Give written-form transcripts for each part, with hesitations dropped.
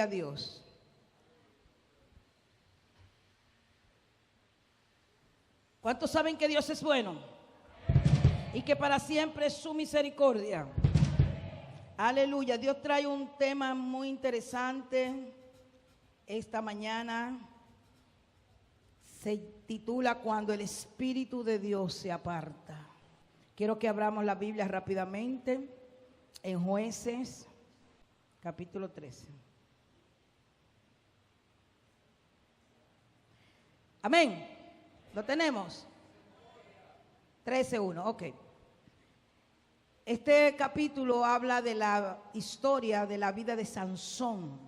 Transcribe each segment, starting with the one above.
a Dios. ¿Cuántos saben que Dios es bueno? Y que para siempre es su misericordia. Aleluya. Dios trae un tema muy interesante esta mañana. Se titula Cuando el Espíritu de Dios se aparta. Quiero que abramos la Biblia rápidamente en Jueces, capítulo 13. Amén. ¿Lo tenemos? 13:1, ok. Este capítulo habla de la historia de la vida de Sansón.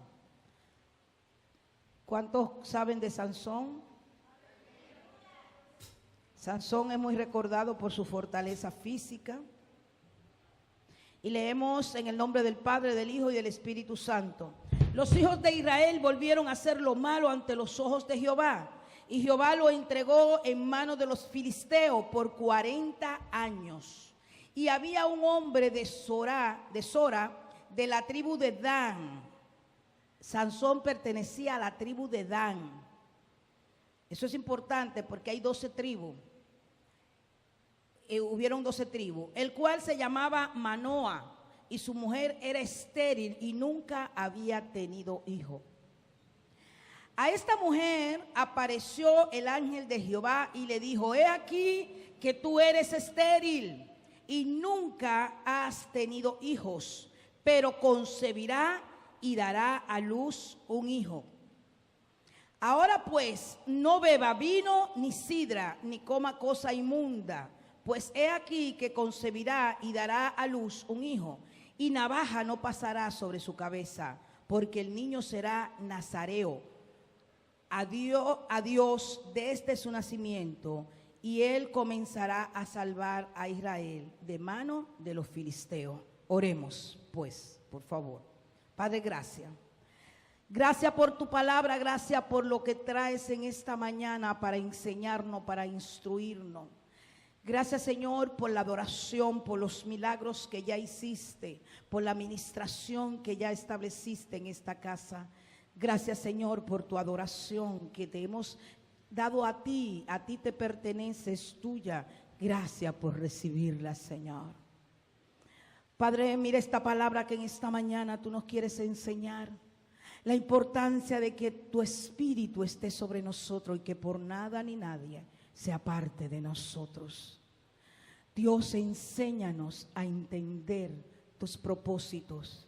¿Cuántos saben de Sansón? Sansón es muy recordado por su fortaleza física. Y leemos en el nombre del Padre, del Hijo y del Espíritu Santo. Los hijos de Israel volvieron a hacer lo malo ante los ojos de Jehová. Y Jehová lo entregó en manos de los filisteos por 40 años. Y había un hombre de Sora, de la tribu de Dan. Sansón pertenecía a la tribu de Dan. Eso es importante porque hay 12 tribus. Hubieron 12 tribus. El cual se llamaba Manoa. Y su mujer era estéril y nunca había tenido hijo. A esta mujer apareció el ángel de Jehová y le dijo: he aquí que tú eres estéril y nunca has tenido hijos, pero concebirá y dará a luz un hijo. Ahora pues, no beba vino ni sidra, ni coma cosa inmunda, pues he aquí que concebirá y dará a luz un hijo, y navaja no pasará sobre su cabeza, porque el niño será nazareo a Dios desde su nacimiento, y él comenzará a salvar a Israel de mano de los filisteos. Oremos, pues, por favor. Padre, gracias. Gracias por tu palabra, gracias por lo que traes en esta mañana para enseñarnos, para instruirnos. Gracias, Señor, por la adoración, por los milagros que ya hiciste, por la administración que ya estableciste en esta casa. Gracias, Señor, por tu adoración que te hemos dado a ti te pertenece, es tuya. Gracias por recibirla, Señor. Padre, mira esta palabra que en esta mañana tú nos quieres enseñar. La importancia de que tu Espíritu esté sobre nosotros y que por nada ni nadie se aparte de nosotros. Dios, enséñanos a entender tus propósitos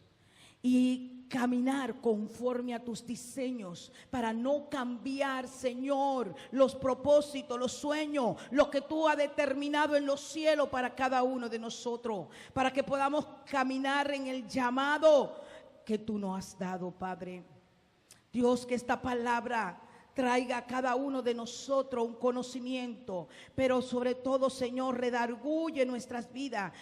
y caminar conforme a tus diseños para no cambiar, Señor, los propósitos, los sueños, lo que tú has determinado en los cielos para cada uno de nosotros, para que podamos caminar en el llamado que tú nos has dado, Padre. Dios, que esta palabra traiga a cada uno de nosotros un conocimiento, pero sobre todo, Señor, redarguye nuestras vidas.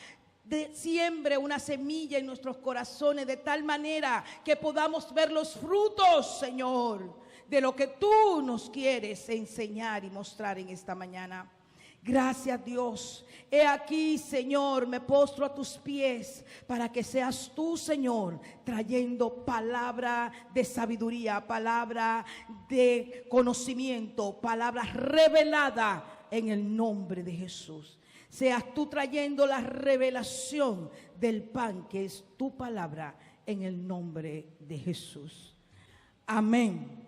Siembre una semilla en nuestros corazones de tal manera que podamos ver los frutos, Señor, de lo que tú nos quieres enseñar y mostrar en esta mañana. Gracias, Dios. He aquí, Señor, me postro a tus pies para que seas tú, Señor, trayendo palabra de sabiduría, palabra de conocimiento, palabra revelada en el nombre de Jesús. Seas tú trayendo la revelación del pan que es tu palabra en el nombre de Jesús. Amén.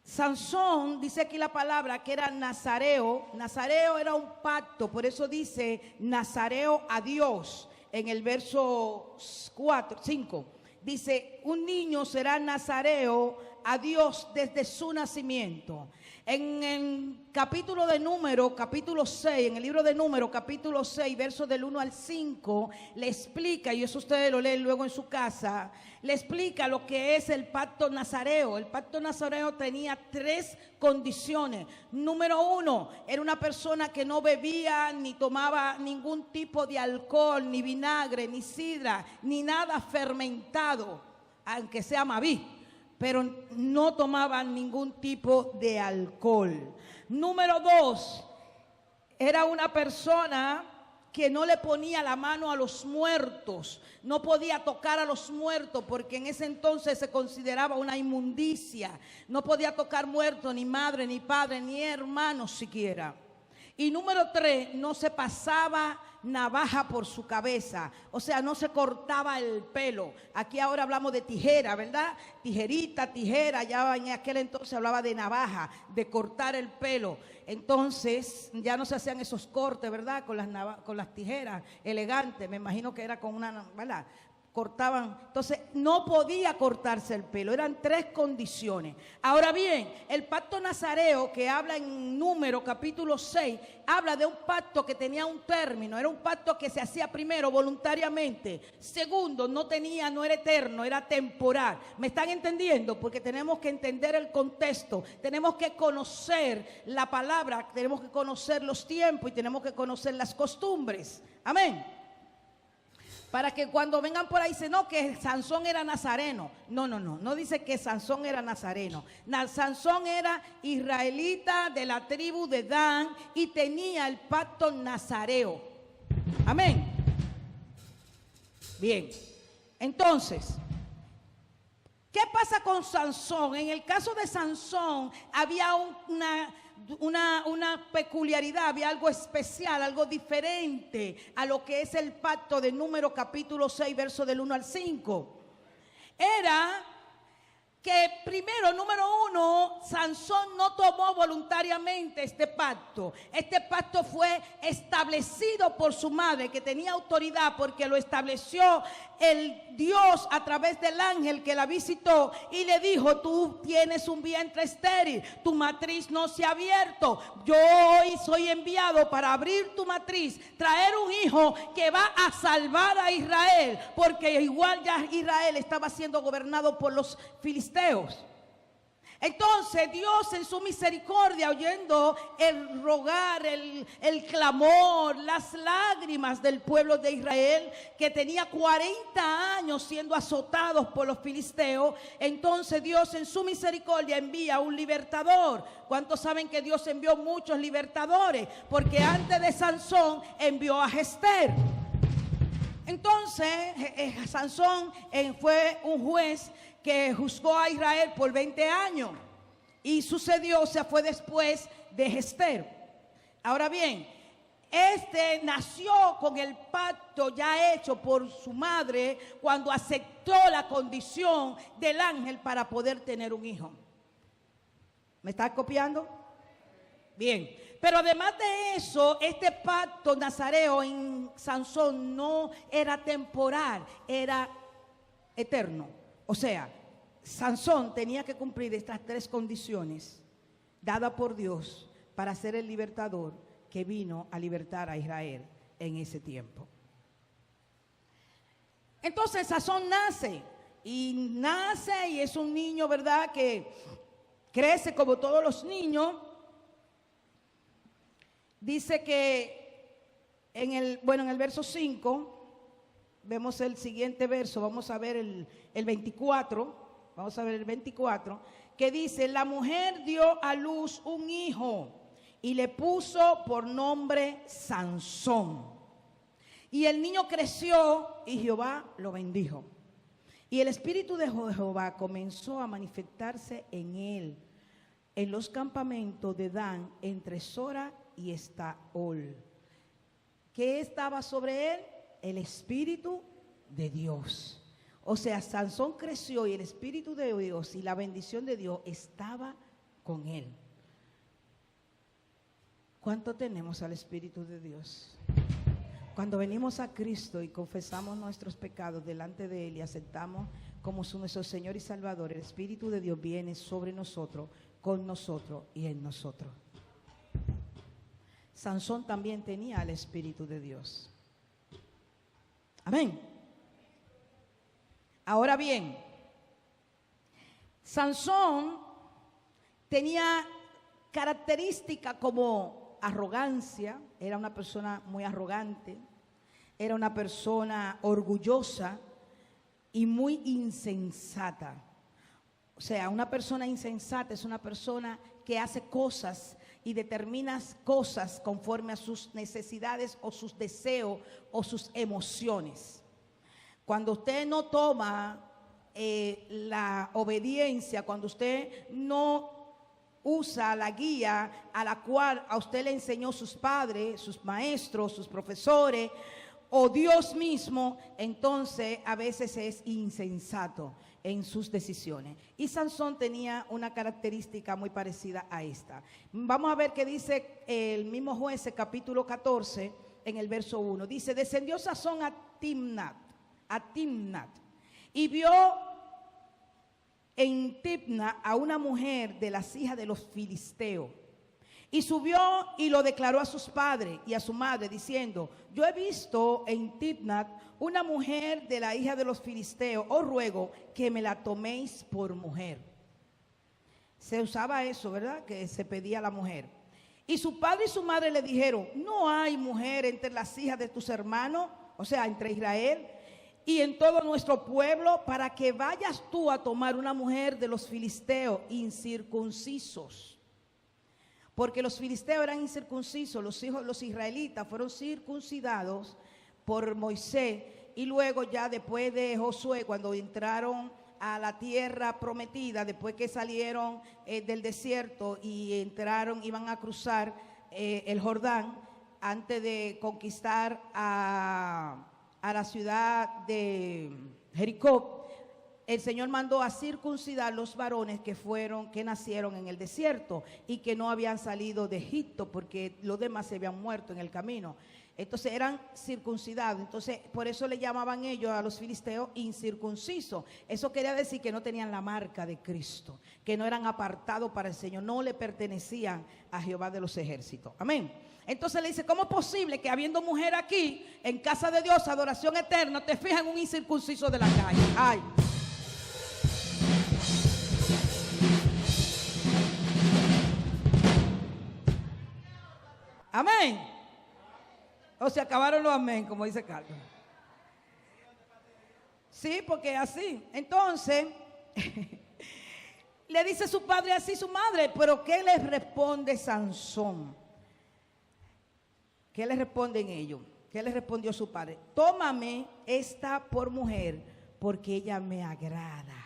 Sansón, dice aquí la palabra que era nazareo. Nazareo era un pacto, por eso dice nazareo a Dios. En el verso 5 dice: un niño será nazareo a Dios desde su nacimiento. En el capítulo de Número, capítulo 6, en el libro de Número, capítulo 6, versos del 1 al 5, le explica, y eso ustedes lo leen luego en su casa, le explica lo que es el pacto nazareo. El pacto nazareo tenía 3 condiciones. Número 1, era una persona que no bebía ni tomaba ningún tipo de alcohol, ni vinagre, ni sidra, ni nada fermentado, aunque sea Maví, pero no tomaban ningún tipo de alcohol. Número 2, era una persona que no le ponía la mano a los muertos, no podía tocar a los muertos porque en ese entonces se consideraba una inmundicia, no podía tocar muertos, ni madre, ni padre, ni hermanos siquiera. Y número 3, no se pasaba navaja por su cabeza, o sea, no se cortaba el pelo. Aquí ahora hablamos de tijera, ¿verdad? Tijerita, tijera, ya en aquel entonces hablaba de navaja, de cortar el pelo. Entonces ya no se hacían esos cortes, ¿verdad? Con las tijeras elegantes, me imagino que era con una, ¿verdad? Cortaban, entonces no podía cortarse el pelo, eran 3 condiciones. Ahora bien, el pacto nazareo que habla en Número capítulo 6, habla de un pacto que tenía un término, era un pacto que se hacía primero voluntariamente, segundo no era eterno, era temporal. ¿Me están entendiendo? Porque tenemos que entender el contexto, tenemos que conocer la palabra, tenemos que conocer los tiempos y tenemos que conocer las costumbres. Amén. Para que cuando vengan por ahí dicen, no, que Sansón era nazareno. No dice que Sansón era nazareno. Sansón era israelita de la tribu de Dan y tenía el pacto nazareo. Amén. Bien, entonces, ¿qué pasa con Sansón? En el caso de Sansón había una peculiaridad, había algo especial, algo diferente a lo que es el pacto de Número capítulo 6, verso del 1 al 5. Era que primero, número 1, Sansón no tomó voluntariamente este pacto. Este pacto fue establecido por su madre, que tenía autoridad porque lo estableció el Dios a través del ángel que la visitó y le dijo, tú tienes un vientre estéril, tu matriz no se ha abierto, yo hoy soy enviado para abrir tu matriz, traer un hijo que va a salvar a Israel, porque igual ya Israel estaba siendo gobernado por los filisteos. Entonces Dios en su misericordia, oyendo el rogar, el clamor, las lágrimas del pueblo de Israel, que tenía 40 años siendo azotados por los filisteos, entonces Dios en su misericordia envía un libertador. ¿Cuántos saben que Dios envió muchos libertadores? Porque antes de Sansón envió a Jefter. Entonces Sansón fue un juez que juzgó a Israel por 20 años y sucedió, o sea, fue después de Jefter. Ahora bien, nació con el pacto ya hecho por su madre cuando aceptó la condición del ángel para poder tener un hijo. ¿Me estás copiando? Bien, pero además de eso, este pacto nazareo en Sansón no era temporal, era eterno. O sea, Sansón tenía que cumplir estas 3 condiciones dadas por Dios para ser el libertador que vino a libertar a Israel en ese tiempo. Entonces Sansón nace y es un niño, ¿verdad?, que crece como todos los niños. Dice que en el verso 5, vemos el siguiente verso, vamos a ver el 24, que dice, la mujer dio a luz un hijo y le puso por nombre Sansón. Y el niño creció y Jehová lo bendijo. Y el espíritu de Jehová comenzó a manifestarse en él, en los campamentos de Dan, entre Sora y Estaol. ¿Qué estaba sobre él? El espíritu de Dios. O sea, Sansón creció y el espíritu de Dios y la bendición de Dios estaba con él. ¿Cuánto tenemos al espíritu de Dios? Cuando venimos a Cristo y confesamos nuestros pecados delante de él y aceptamos como nuestro Señor y Salvador, el espíritu de Dios viene sobre nosotros, con nosotros y en nosotros. Sansón también tenía el espíritu de Dios. Amén. Ahora bien, Sansón tenía características como arrogancia, era una persona muy arrogante, era una persona orgullosa y muy insensata. O sea, una persona insensata es una persona que hace cosas y determinas cosas conforme a sus necesidades o sus deseos o sus emociones. Cuando usted no toma la obediencia, cuando usted no usa la guía a la cual a usted le enseñó sus padres, sus maestros, sus profesores o Dios mismo, entonces a veces es insensato en sus decisiones. Y Sansón tenía una característica muy parecida a esta. Vamos a ver qué dice el mismo Jueces capítulo 14 en el verso 1. Dice: descendió Sansón a Timnat, y vio en Timna a una mujer de las hijas de los filisteos. Y subió y lo declaró a sus padres y a su madre, diciendo: yo he visto en Timnat una mujer de la hija de los filisteos, os ruego que me la toméis por mujer. Se usaba eso, ¿verdad? Que se pedía a la mujer. Y su padre y su madre le dijeron: no hay mujer entre las hijas de tus hermanos, o sea, entre Israel y en todo nuestro pueblo, para que vayas tú a tomar una mujer de los filisteos incircuncisos. Porque los filisteos eran incircuncisos, los hijos de los israelitas fueron circuncidados por Moisés, y luego ya después de Josué, cuando entraron a la tierra prometida, después que salieron del desierto y entraron, iban a cruzar el Jordán, antes de conquistar a la ciudad de Jericó, el Señor mandó a circuncidar los varones que nacieron en el desierto y que no habían salido de Egipto, porque los demás se habían muerto en el camino. Entonces eran circuncidados. Entonces por eso le llamaban ellos a los filisteos incircuncisos. Eso quería decir que no tenían la marca de Cristo, que no eran apartados para el Señor, no le pertenecían a Jehová de los ejércitos. Amén. Entonces le dice: ¿cómo es posible que habiendo mujer aquí en casa de Dios, adoración eterna, te fijas en un incircunciso de la calle? Ay. Amén. O se acabaron los amén, como dice Carlos. Sí, porque así. Entonces, le dice su padre así, su madre. Pero ¿qué le responde Sansón? ¿Qué le responden ellos? ¿Qué le respondió su padre? Tómame esta por mujer, porque ella me agrada.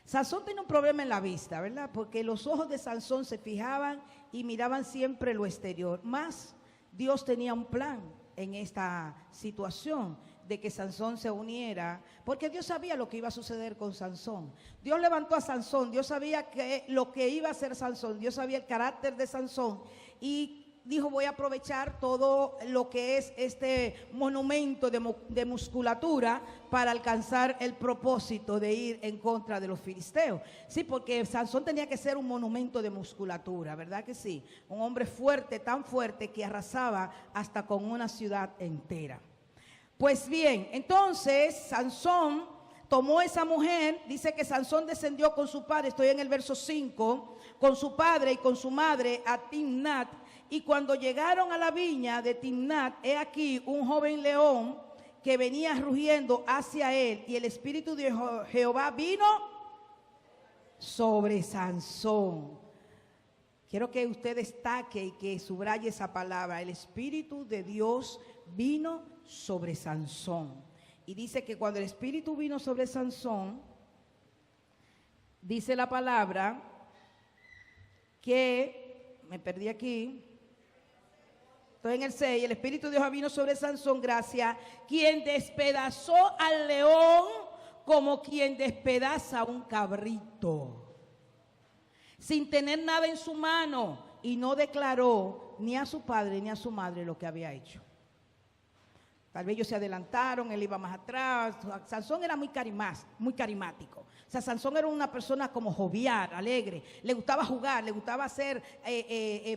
Sansón tiene un problema en la vista, ¿verdad? Porque los ojos de Sansón se fijaban y miraban siempre lo exterior. Más Dios tenía un plan en esta situación de que Sansón se uniera, porque Dios sabía lo que iba a suceder con Sansón. Dios levantó a Sansón, Dios sabía lo que iba a hacer Sansón, Dios sabía el carácter de Sansón, y dijo: voy a aprovechar todo lo que es este monumento de musculatura para alcanzar el propósito de ir en contra de los filisteos. Sí, porque Sansón tenía que ser un monumento de musculatura, ¿verdad que sí? Un hombre fuerte, tan fuerte que arrasaba hasta con una ciudad entera. Pues bien, entonces Sansón tomó esa mujer. Dice que Sansón descendió con su padre, estoy en el verso 5, con su padre y con su madre a Timnat. Y cuando llegaron a la viña de Timnat, he aquí un joven león que venía rugiendo hacia él, y el espíritu de Jehová vino sobre Sansón. Quiero que usted destaque y que subraye esa palabra: el espíritu de Dios vino sobre Sansón. Y dice que cuando el espíritu vino sobre Sansón, dice la palabra que, me perdí aquí, estoy en el 6, el espíritu de Dios vino sobre Sansón, gracia, quien despedazó al león como quien despedaza un cabrito, sin tener nada en su mano, y no declaró ni a su padre ni a su madre lo que había hecho. Tal vez ellos se adelantaron, él iba más atrás. Sansón era muy carismático. O sea, Sansón era una persona como jovial, alegre. Le gustaba jugar, le gustaba hacer,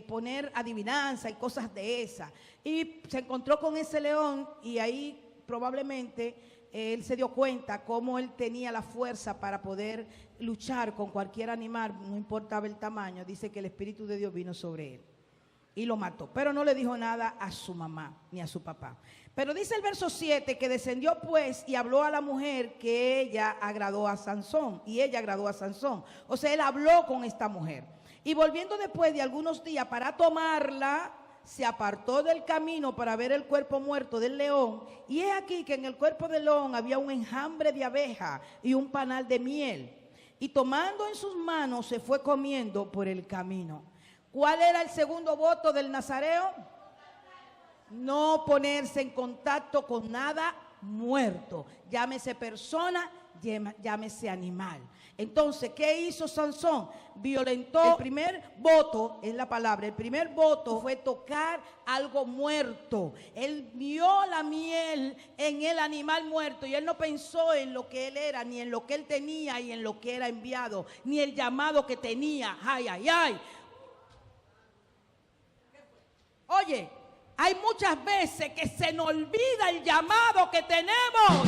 poner adivinanza y cosas de esas. Y se encontró con ese león, y ahí probablemente él se dio cuenta cómo él tenía la fuerza para poder luchar con cualquier animal, no importaba el tamaño. Dice que el espíritu de Dios vino sobre él y lo mató, pero no le dijo nada a su mamá ni a su papá. Pero dice el verso 7 que descendió pues y habló a la mujer, que ella agradó a Sansón, y ella agradó a Sansón. O sea, él habló con esta mujer. Y volviendo después de algunos días para tomarla, se apartó del camino para ver el cuerpo muerto del león. Y es aquí que en el cuerpo del león había un enjambre de abeja y un panal de miel. Y tomando en sus manos se fue comiendo por el camino. ¿Cuál era el segundo voto del nazareo? No ponerse en contacto con nada muerto, llámese persona, llámese animal. Entonces, ¿qué hizo Sansón? Violentó. El primer voto, es la palabra, el primer voto fue tocar algo muerto. Él vio la miel en el animal muerto y él no pensó en lo que él era, ni en lo que él tenía y en lo que era enviado, ni el llamado que tenía. Ay, ay, ay. Oye, hay muchas veces que se nos olvida el llamado que tenemos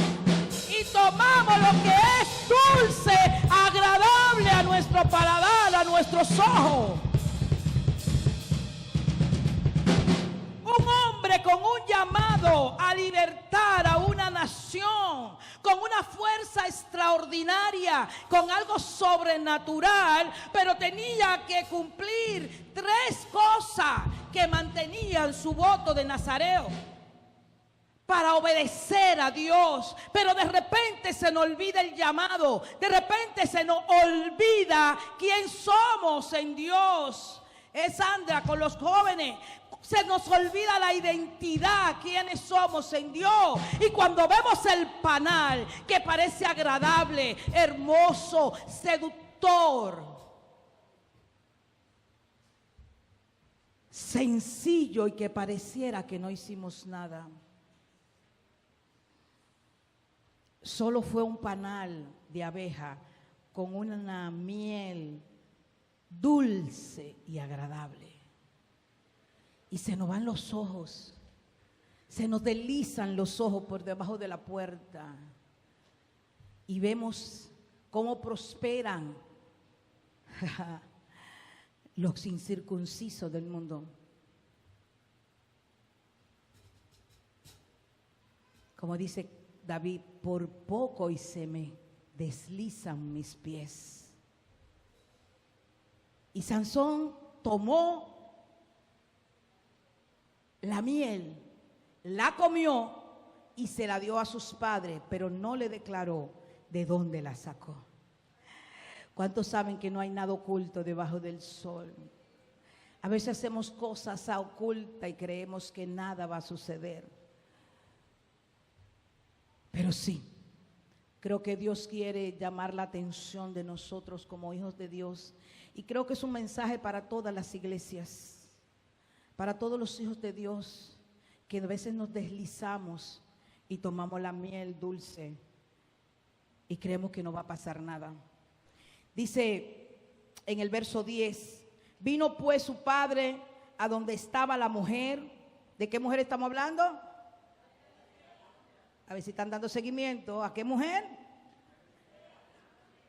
y tomamos lo que es dulce, agradable a nuestro paladar, a nuestros ojos. Un hombre con un llamado a libertar a una nación, con una fuerza extraordinaria, con algo sobrenatural, pero tenía que cumplir 3 cosas que mantenían su voto de nazareo para obedecer a Dios. Pero de repente se nos olvida el llamado, de repente se nos olvida quién somos en Dios. Es Sandra con los jóvenes. Se nos olvida la identidad, quiénes somos en Dios. Y cuando vemos el panal que parece agradable, hermoso, seductor, sencillo y que pareciera que no hicimos nada, solo fue un panal de abeja con una miel dulce y agradable. Y se nos van los ojos, se nos deslizan los ojos por debajo de la puerta y vemos cómo prosperan los incircuncisos del mundo. Como dice David, por poco y se me deslizan mis pies. Y Sansón tomó la miel, la comió y se la dio a sus padres, pero no le declaró de dónde la sacó. ¿Cuántos saben que no hay nada oculto debajo del sol? A veces hacemos cosas ocultas y creemos que nada va a suceder. Pero sí, creo que Dios quiere llamar la atención de nosotros como hijos de Dios. Y creo que es un mensaje para todas las iglesias, para todos los hijos de Dios, que a veces nos deslizamos y tomamos la miel dulce y creemos que no va a pasar nada. Dice en el verso 10, vino pues su padre a donde estaba la mujer. ¿De qué mujer estamos hablando? A ver si están dando seguimiento. ¿A qué mujer?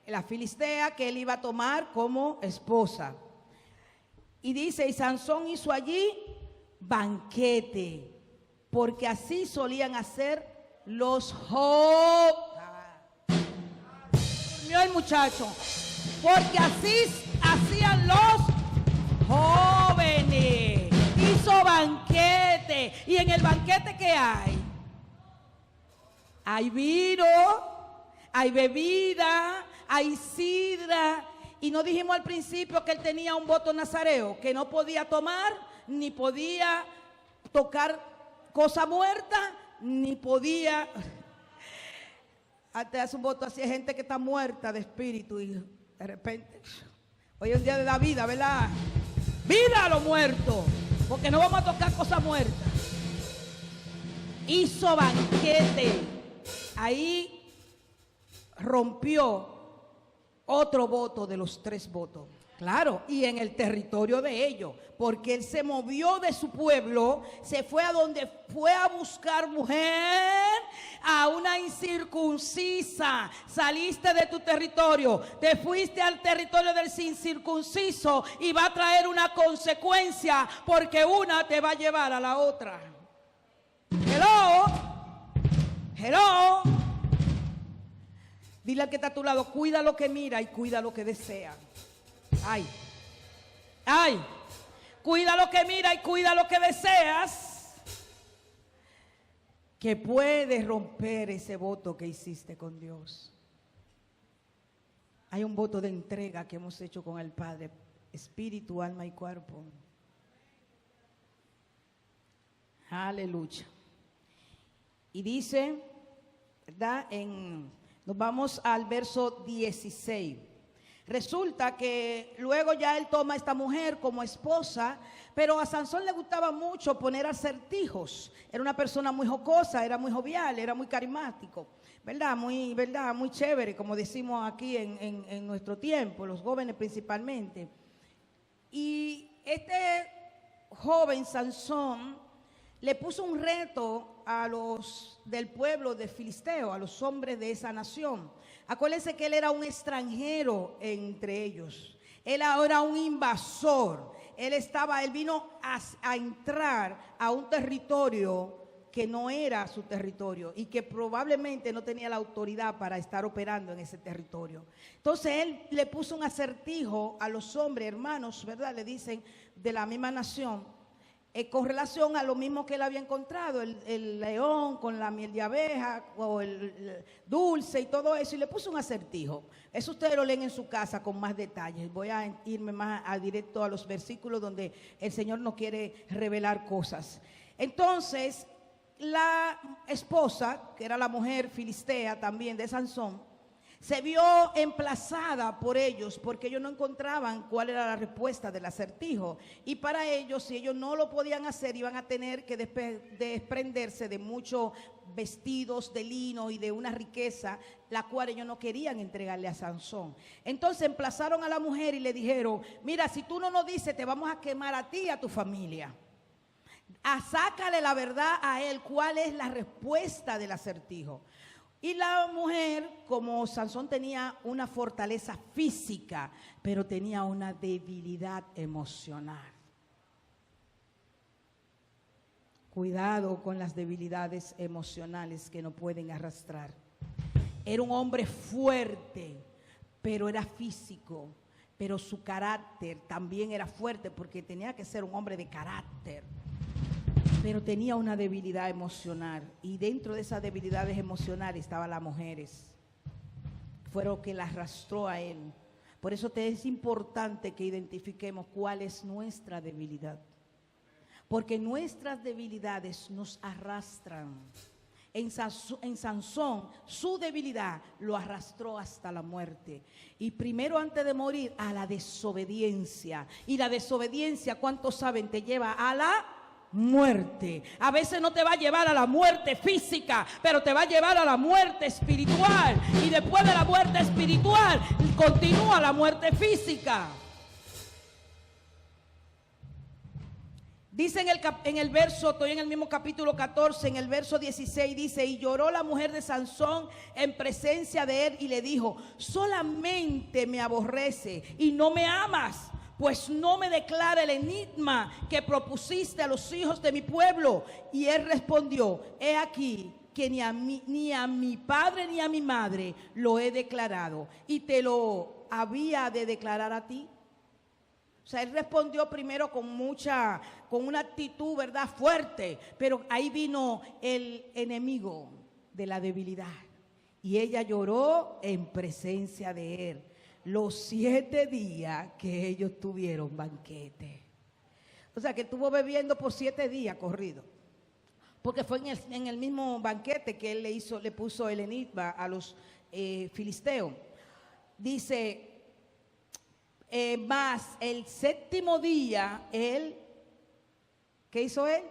La filistea que él iba a tomar como esposa. Y dice, y Sansón hizo allí banquete, porque así solían hacer los jóvenes. Durmió el muchacho. Porque así hacían los jóvenes. Hizo banquete. ¿Y en el banquete qué hay? Hay vino, hay bebida, hay sidra. Y no dijimos al principio que él tenía un voto nazareo, que no podía tomar, ni podía tocar cosa muerta, ni podía. Antes hace un voto así, hay gente que está muerta de espíritu y de repente, hoy es el día de la vida, ¿verdad? Vida a lo muerto, porque no vamos a tocar cosas muertas. Hizo banquete, ahí rompió otro voto de los 3 votos. Claro, y en el territorio de ellos, porque él se movió de su pueblo, se fue a donde fue a buscar mujer, a una incircuncisa. Saliste de tu territorio, te fuiste al territorio del incircunciso y va a traer una consecuencia, porque una te va a llevar a la otra. Hello, hello. Dile al que está a tu lado, cuida lo que mira y cuida lo que desea. Ay, Ay, cuida lo que mira y cuida lo que deseas, que puedes romper ese voto que hiciste con Dios. Hay un voto de entrega que hemos hecho con el Padre, espíritu, alma y cuerpo. Aleluya. Y dice, ¿verdad? Nos vamos al verso 16. Resulta que luego ya él toma a esta mujer como esposa, pero a Sansón le gustaba mucho poner acertijos. Era una persona muy jocosa, era muy jovial, era muy carismático, ¿verdad? Muy chévere, como decimos aquí en nuestro tiempo, los jóvenes principalmente. Y este joven Sansón le puso un reto a los del pueblo de Filisteo, a los hombres de esa nación. Acuérdense que él era un extranjero entre ellos. Él era un invasor. Él vino a entrar a un territorio que no era su territorio y que probablemente no tenía la autoridad para estar operando en ese territorio. Entonces él le puso un acertijo a los hombres, hermanos, ¿verdad? Le dicen de la misma nación. Con relación a lo mismo que él había encontrado, el león con la miel de abeja o el dulce y todo eso, y le puso un acertijo. Eso ustedes lo leen en su casa con más detalles. Voy a irme más directo a los versículos donde el Señor nos quiere revelar cosas. Entonces, la esposa, que era la mujer filistea también de Sansón, se vio emplazada por ellos porque ellos no encontraban cuál era la respuesta del acertijo. Y para ellos, si ellos no lo podían hacer, iban a tener que desprenderse de muchos vestidos de lino y de una riqueza, la cual ellos no querían entregarle a Sansón. Entonces emplazaron a la mujer y le dijeron, mira, si tú no nos dices, te vamos a quemar a ti y a tu familia. Sácale la verdad a él, cuál es la respuesta del acertijo. Y la mujer, como Sansón tenía una fortaleza física, pero tenía una debilidad emocional. Cuidado con las debilidades emocionales que no pueden arrastrar. Era un hombre fuerte, pero era físico, pero su carácter también era fuerte porque tenía que ser un hombre de carácter. Pero tenía una debilidad emocional y dentro de esas debilidades emocionales estaban las mujeres. Fue lo que la arrastró a él. Por eso es importante que identifiquemos cuál es nuestra debilidad. Porque nuestras debilidades nos arrastran. En Sansón, su debilidad lo arrastró hasta la muerte. Y primero, antes de morir, a la desobediencia. Y la desobediencia, ¿cuántos saben? Te lleva a la muerte. A veces no te va a llevar a la muerte física, pero te va a llevar a la muerte espiritual. Y después de la muerte espiritual, continúa la muerte física. Dice en el verso, estoy en el mismo capítulo 14, en el verso 16 dice, y lloró la mujer de Sansón en presencia de él y le dijo, solamente me aborrece y no me amas, pues no me declara el enigma que propusiste a los hijos de mi pueblo. Y él respondió, he aquí que ni a mi padre ni a mi madre lo he declarado, y te lo había de declarar a ti. O sea, él respondió primero con una actitud, ¿verdad?, fuerte, pero ahí vino el enemigo de la debilidad. Y ella lloró en presencia de él los 7 días que ellos tuvieron banquete. O sea, que estuvo bebiendo por 7 días corrido. Porque fue en el mismo banquete que él le puso el enigma a los filisteos. Dice, más el 7º día, él, ¿qué hizo él?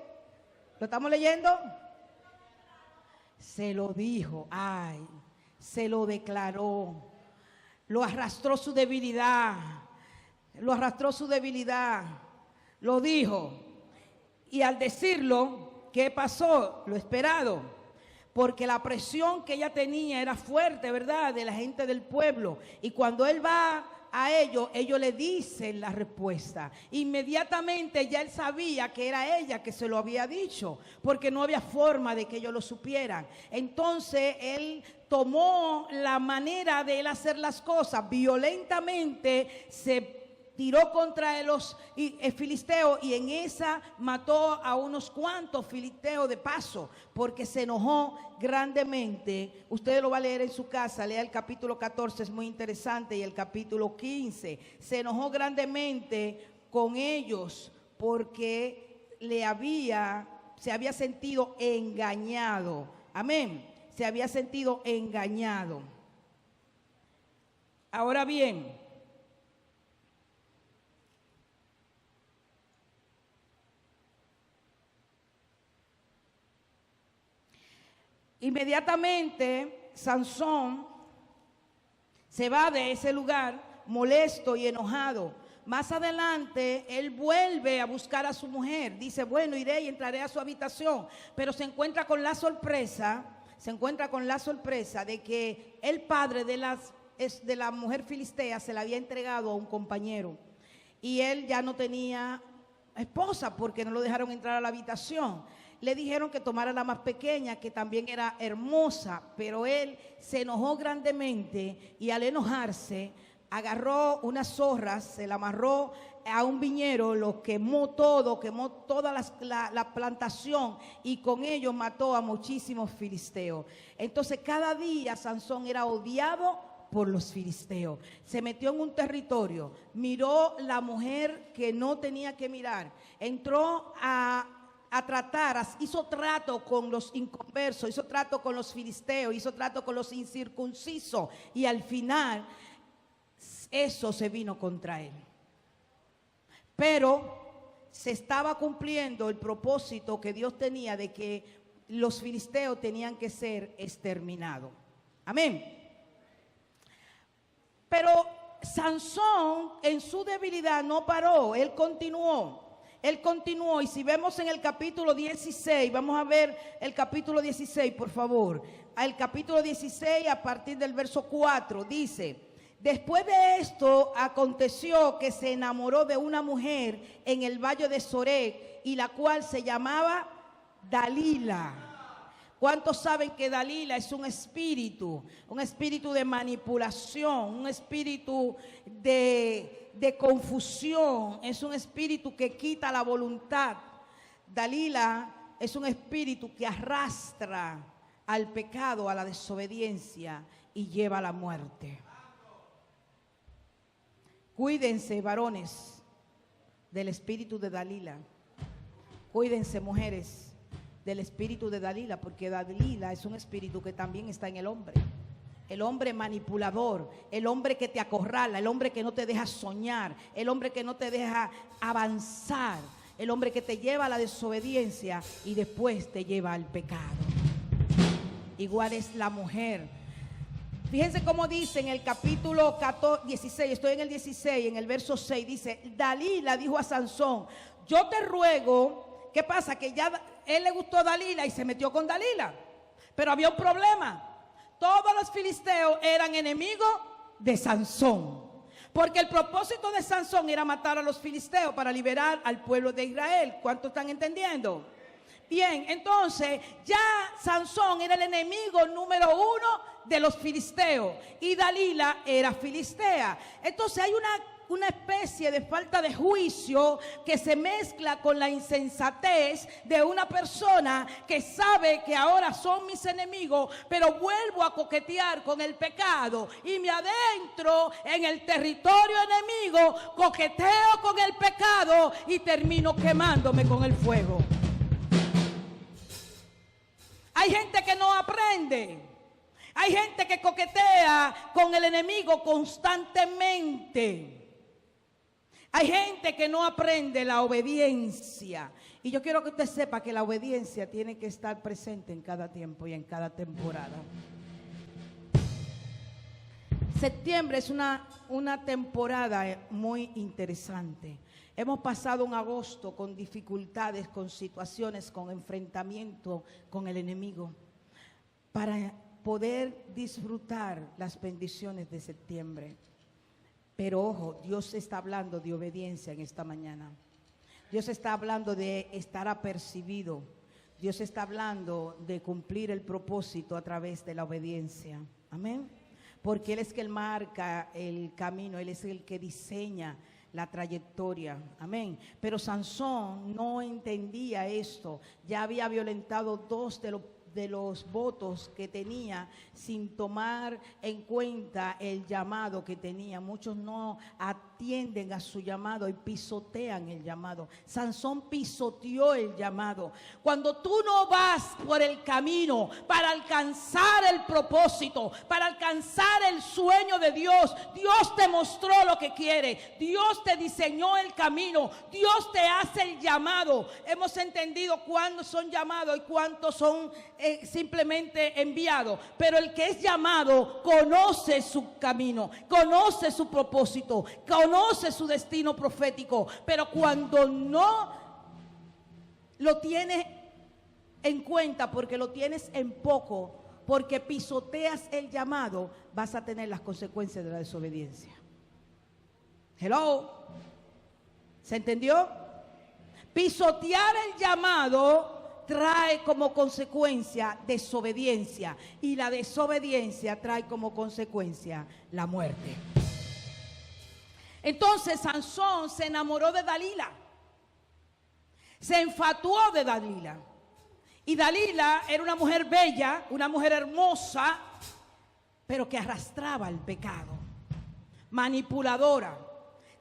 ¿Lo estamos leyendo? Se lo dijo, se lo declaró. Lo arrastró su debilidad, lo dijo. Y al decirlo, ¿qué pasó? Lo esperado. Porque la presión que ella tenía era fuerte, ¿verdad?, de la gente del pueblo. Y cuando él va a ellos le dicen la respuesta. Inmediatamente ya él sabía que era ella que se lo había dicho, porque no había forma de que ellos lo supieran. Entonces él tomó la manera de él hacer las cosas violentamente, se tiró contra los filisteos y en esa mató a unos cuantos filisteos de paso, porque se enojó grandemente. Usted lo va a leer en su casa, lea el capítulo 14, es muy interesante, y el capítulo 15. Se enojó grandemente con ellos porque se había sentido engañado. Amén. Se había sentido engañado. Ahora bien, inmediatamente Sansón se va de ese lugar molesto y enojado. Más adelante él vuelve a buscar a su mujer. Dice, bueno, iré y entraré a su habitación. Pero se encuentra con la sorpresa de que el padre de la mujer filistea se la había entregado a un compañero. Y él ya no tenía esposa porque no lo dejaron entrar a la habitación. Le dijeron que tomara la más pequeña, que también era hermosa, pero él se enojó grandemente y al enojarse agarró unas zorras, se la amarró a un viñero, lo quemó todo, quemó toda la plantación y con ello mató a muchísimos filisteos. Entonces cada día Sansón era odiado por los filisteos. Se metió en un territorio, miró la mujer que no tenía que mirar, entró a tratar, hizo trato con los inconversos, hizo trato con los filisteos, hizo trato con los incircuncisos y al final eso se vino contra él. Pero se estaba cumpliendo el propósito que Dios tenía de que los filisteos tenían que ser exterminados. Amén. Pero Sansón en su debilidad no paró, él continuó y si vemos en el capítulo 16, vamos a ver el capítulo 16 por favor, el capítulo 16 a partir del verso 4 dice: después de esto aconteció que se enamoró de una mujer en el valle de Sorek, y la cual se llamaba Dalila. ¿Cuántos saben que Dalila es un espíritu de manipulación, un espíritu de confusión, es un espíritu que quita la voluntad? Dalila es un espíritu que arrastra al pecado, a la desobediencia y lleva a la muerte. Cuídense, varones, del espíritu de Dalila. Cuídense, mujeres, del espíritu de Dalila, porque Dalila es un espíritu que también está en el hombre manipulador, el hombre que te acorrala, el hombre que no te deja soñar, el hombre que no te deja avanzar, el hombre que te lleva a la desobediencia y después te lleva al pecado. Igual es la mujer. Fíjense cómo dice en el capítulo 16, estoy en el 16, en el verso 6, dice: Dalila dijo a Sansón, yo te ruego. ¿Qué pasa? Que ya él le gustó Dalila y se metió con Dalila, pero había un problema. Todos los filisteos eran enemigos de Sansón, porque el propósito de Sansón era matar a los filisteos para liberar al pueblo de Israel. ¿Cuántos están entendiendo? Bien, entonces ya Sansón era el enemigo número 1 de los filisteos y Dalila era filistea. Entonces hay una especie de falta de juicio que se mezcla con la insensatez de una persona que sabe que ahora son mis enemigos, pero vuelvo a coquetear con el pecado y me adentro en el territorio enemigo, coqueteo con el pecado y termino quemándome con el fuego. Hay gente que no aprende. Hay gente que coquetea con el enemigo constantemente. Hay gente que no aprende la obediencia. Y yo quiero que usted sepa que la obediencia tiene que estar presente en cada tiempo y en cada temporada. Septiembre es una temporada muy interesante. Hemos pasado un agosto con dificultades, con situaciones, con enfrentamiento con el enemigo, para poder disfrutar las bendiciones de septiembre. Pero ojo, Dios está hablando de obediencia en esta mañana. Dios está hablando de estar apercibido. Dios está hablando de cumplir el propósito a través de la obediencia. Amén. Porque Él es el que marca el camino, Él es el que diseña la trayectoria, amén. Pero Sansón no entendía esto, ya había violentado dos de los votos que tenía sin tomar en cuenta el llamado que tenía. Muchos no atienden a su llamado y pisotean el llamado. Sansón pisoteó el llamado. Cuando tú no vas por el camino para alcanzar el propósito, para alcanzar el sueño de Dios, Dios te mostró lo que quiere, Dios te diseñó el camino, Dios te hace el llamado. Hemos entendido cuándo son llamados y cuántos son simplemente enviado, pero el que es llamado conoce su camino, conoce su propósito, conoce su destino profético. Pero cuando no lo tienes en cuenta, porque lo tienes en poco, porque pisoteas el llamado, vas a tener las consecuencias de la desobediencia. Hello, ¿se entendió? Pisotear el llamado trae como consecuencia desobediencia, y la desobediencia trae como consecuencia la muerte. Entonces Sansón se enamoró de Dalila, se enfatuó de Dalila, y Dalila era una mujer bella, una mujer hermosa, pero que arrastraba el pecado, manipuladora,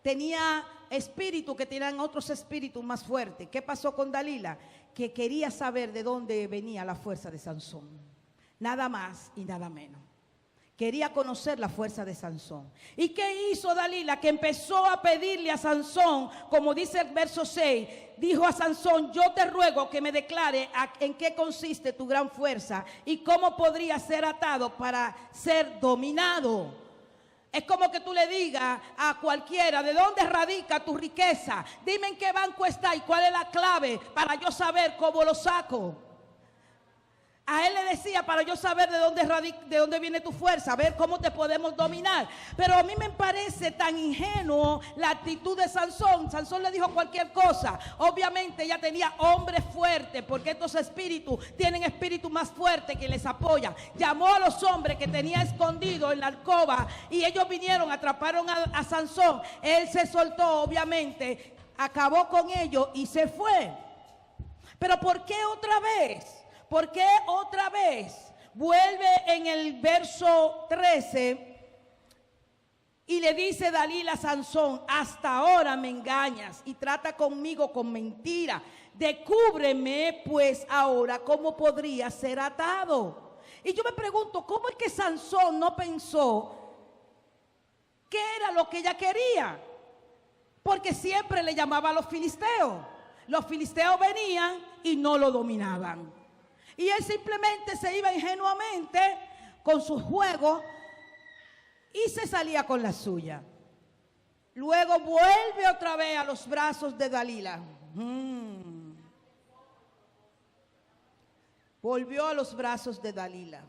tenía espíritu que tenían otros espíritus más fuertes. ¿Qué pasó con Dalila? Que quería saber de dónde venía la fuerza de Sansón, nada más y nada menos. Quería conocer la fuerza de Sansón. ¿Y qué hizo Dalila? Que empezó a pedirle a Sansón, como dice el verso 6, dijo a Sansón: yo te ruego que me declare en qué consiste tu gran fuerza y cómo podría ser atado para ser dominado. Es como que tú le digas a cualquiera: ¿de dónde radica tu riqueza? Dime en qué banco está y cuál es la clave para yo saber cómo lo saco. A él le decía: para yo saber de dónde viene tu fuerza, a ver cómo te podemos dominar. Pero a mí me parece tan ingenuo la actitud de Sansón. Sansón le dijo cualquier cosa. Obviamente ella tenía hombres fuertes, porque estos espíritus tienen espíritus más fuertes que les apoyan. Llamó a los hombres que tenía escondidos en la alcoba y ellos vinieron, atraparon a Sansón. Él se soltó, obviamente, acabó con ellos y se fue. Pero ¿por qué otra vez? ¿Por qué otra vez? Vuelve en el verso 13 y le dice Dalila a Sansón: hasta ahora me engañas y trata conmigo con mentira. Descúbreme pues ahora cómo podría ser atado. Y yo me pregunto, ¿cómo es que Sansón no pensó qué era lo que ella quería? Porque siempre le llamaba a los filisteos. Los filisteos venían y no lo dominaban. Y él simplemente se iba ingenuamente con sus juegos y se salía con la suya. Luego vuelve otra vez a los brazos de Dalila. Volvió a los brazos de Dalila.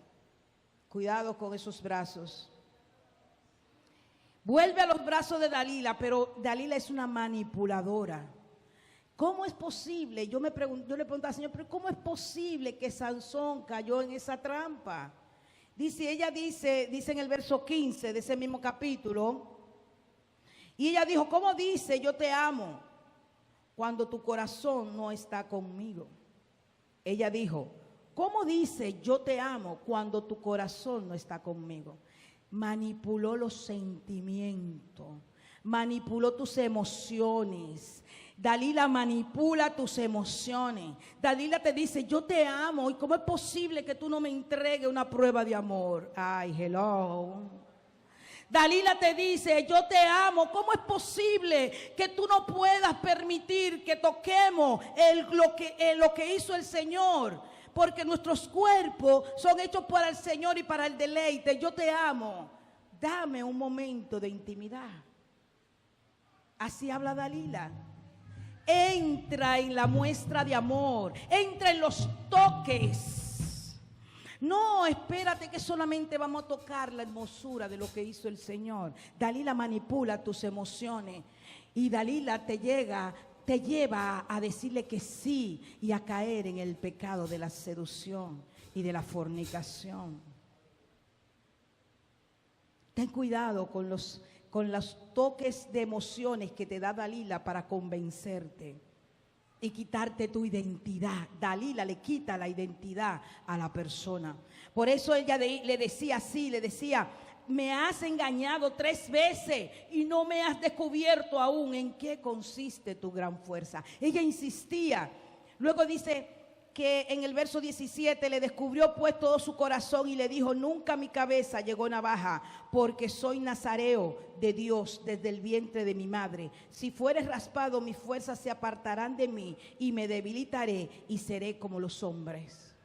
Cuidado con esos brazos. Vuelve a los brazos de Dalila, pero Dalila es una manipuladora. ¿Cómo es posible? Yo le pregunto al Señor: ¿pero cómo es posible que Sansón cayó en esa trampa? Ella dice en el verso 15 de ese mismo capítulo, y ella dijo: ¿cómo dice yo te amo cuando tu corazón no está conmigo? Ella dijo: ¿cómo dice yo te amo cuando tu corazón no está conmigo? Manipuló los sentimientos, manipuló tus emociones. Dalila manipula tus emociones. Dalila te dice: yo te amo, y ¿cómo es posible que tú no me entregues una prueba de amor? Ay, hello. Dalila te dice: yo te amo, ¿cómo es posible que tú no puedas permitir que toquemos lo que hizo el Señor? Porque nuestros cuerpos son hechos para el Señor y para el deleite. Yo te amo, dame un momento de intimidad. Así habla Dalila. Entra en la muestra de amor, entra en los toques. No, espérate que solamente vamos a tocar la hermosura de lo que hizo el Señor. Dalila manipula tus emociones y Dalila te lleva a decirle que sí y a caer en el pecado de la seducción y de la fornicación. Ten cuidado con los con los toques de emociones que te da Dalila para convencerte y quitarte tu identidad. Dalila le quita la identidad a la persona. Por eso ella le decía así, le decía: me has engañado 3 veces y no me has descubierto aún en qué consiste tu gran fuerza. Ella insistía. Luego dice que en el verso 17 le descubrió pues todo su corazón y le dijo: nunca a mi cabeza llegó navaja, porque soy nazareo de Dios desde el vientre de mi madre. Si fueres raspado, mis fuerzas se apartarán de mí y me debilitaré y seré como los hombres.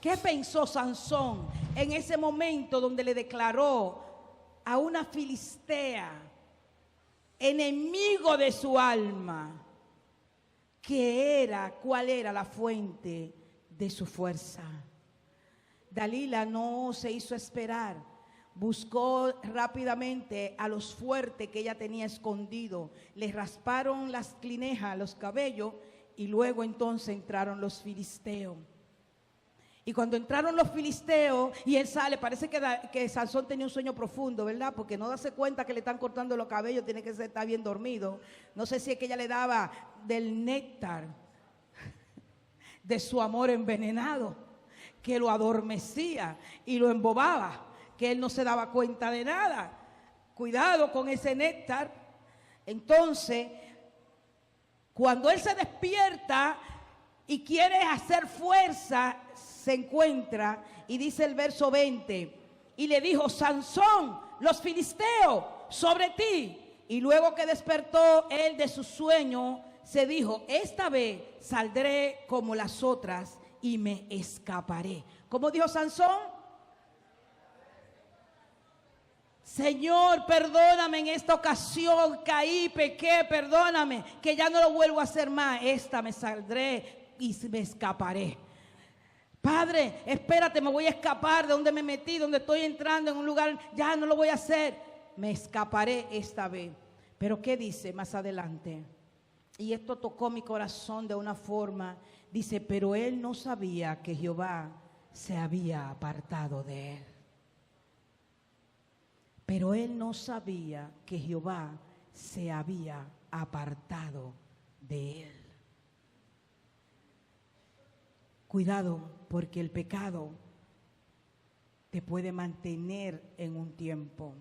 ¿Qué pensó Sansón en ese momento donde le declaró a una filistea, enemigo de su alma, cuál era la fuente de su fuerza? Dalila no se hizo esperar. Buscó rápidamente a los fuertes que ella tenía escondido. Le rasparon las clinejas, los cabellos, y luego entonces entraron los filisteos. Y cuando entraron los filisteos y él sale, parece que Sansón tenía un sueño profundo, ¿verdad? Porque no darse cuenta que le están cortando los cabellos, tiene que estar bien dormido. No sé si es que ella le daba del néctar de su amor envenenado, que lo adormecía y lo embobaba, que él no se daba cuenta de nada. Cuidado con ese néctar. Entonces, cuando él se despierta y quiere hacer fuerza, se encuentra, y dice el verso 20, y le dijo: Sansón, los filisteos sobre ti. Y luego que despertó él de su sueño, se dijo: esta vez saldré como las otras y me escaparé. ¿Cómo dijo Sansón? Señor, perdóname, en esta ocasión caí, pequé, perdóname, que ya no lo vuelvo a hacer más. Esta me saldré y me escaparé. Padre, espérate, me voy a escapar de donde me metí, donde estoy entrando en un lugar, ya no lo voy a hacer. Me escaparé esta vez. Pero ¿qué dice más adelante? Y esto tocó mi corazón de una forma. Dice: pero él no sabía que Jehová se había apartado de él. Pero él no sabía que Jehová se había apartado de él. Cuidado, porque el pecado te puede mantener en un tiempo,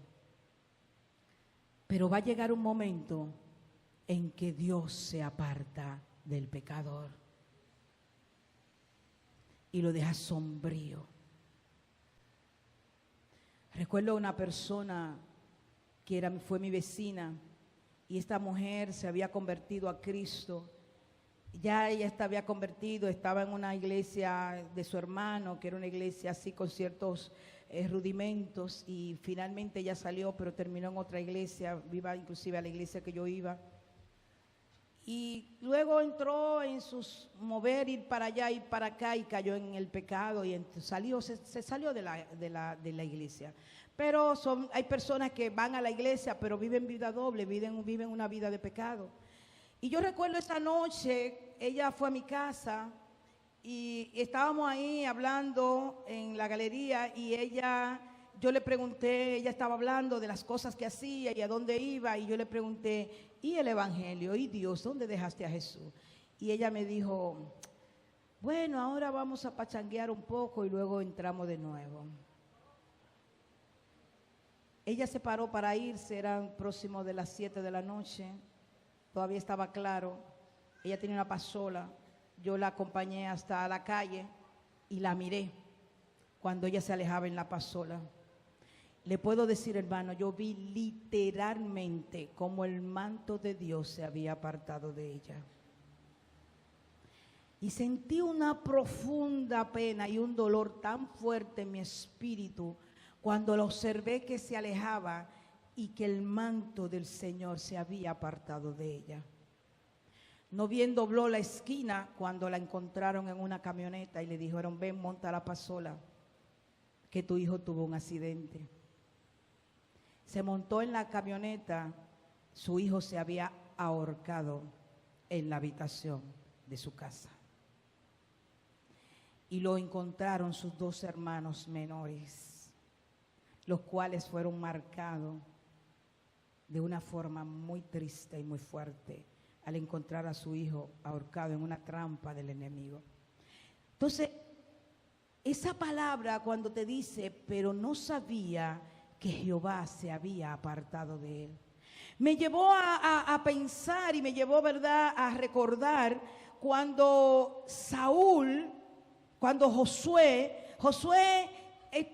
pero va a llegar un momento en que Dios se aparta del pecador y lo deja sombrío. Recuerdo una persona que fue mi vecina, y esta mujer se había convertido a Cristo. Ya ella había convertido, estaba en una iglesia de su hermano, que era una iglesia así con ciertos rudimentos, y finalmente ella salió, pero terminó en otra iglesia, iba inclusive a la iglesia que yo iba. Y luego entró en sus mover, ir para allá, ir para acá, y cayó en el pecado y se salió de la iglesia. Pero hay personas que van a la iglesia, pero viven vida doble, viven una vida de pecado. Y yo recuerdo esa noche, ella fue a mi casa y estábamos ahí hablando en la galería, y yo le pregunté, ella estaba hablando de las cosas que hacía y a dónde iba, y yo le pregunté: ¿y el evangelio? ¿Y Dios? ¿Dónde dejaste a Jesús? Y ella me dijo: bueno, ahora vamos a pachanguear un poco y luego entramos de nuevo. Ella se paró para irse, eran próximos de las 7 de la noche. Todavía estaba claro. Ella tenía una pasola. Yo la acompañé hasta la calle y la miré cuando ella se alejaba en la pasola. Le puedo decir, hermano, yo vi literalmente cómo el manto de Dios se había apartado de ella. Y sentí una profunda pena y un dolor tan fuerte en mi espíritu cuando la observé que se alejaba y que el manto del Señor se había apartado de ella. No bien dobló la esquina cuando la encontraron en una camioneta y le dijeron: ven, monta la pasola, que tu hijo tuvo un accidente. Se montó en la camioneta, su hijo se había ahorcado en la habitación de su casa. Y lo encontraron sus 2 hermanos menores. los cuales fueron marcados de una forma muy triste y muy fuerte al encontrar a su hijo ahorcado en una trampa del enemigo. Entonces, esa palabra cuando te dice, pero no sabía que Jehová se había apartado de él, me llevó a pensar y me llevó, ¿verdad?, a recordar cuando Josué,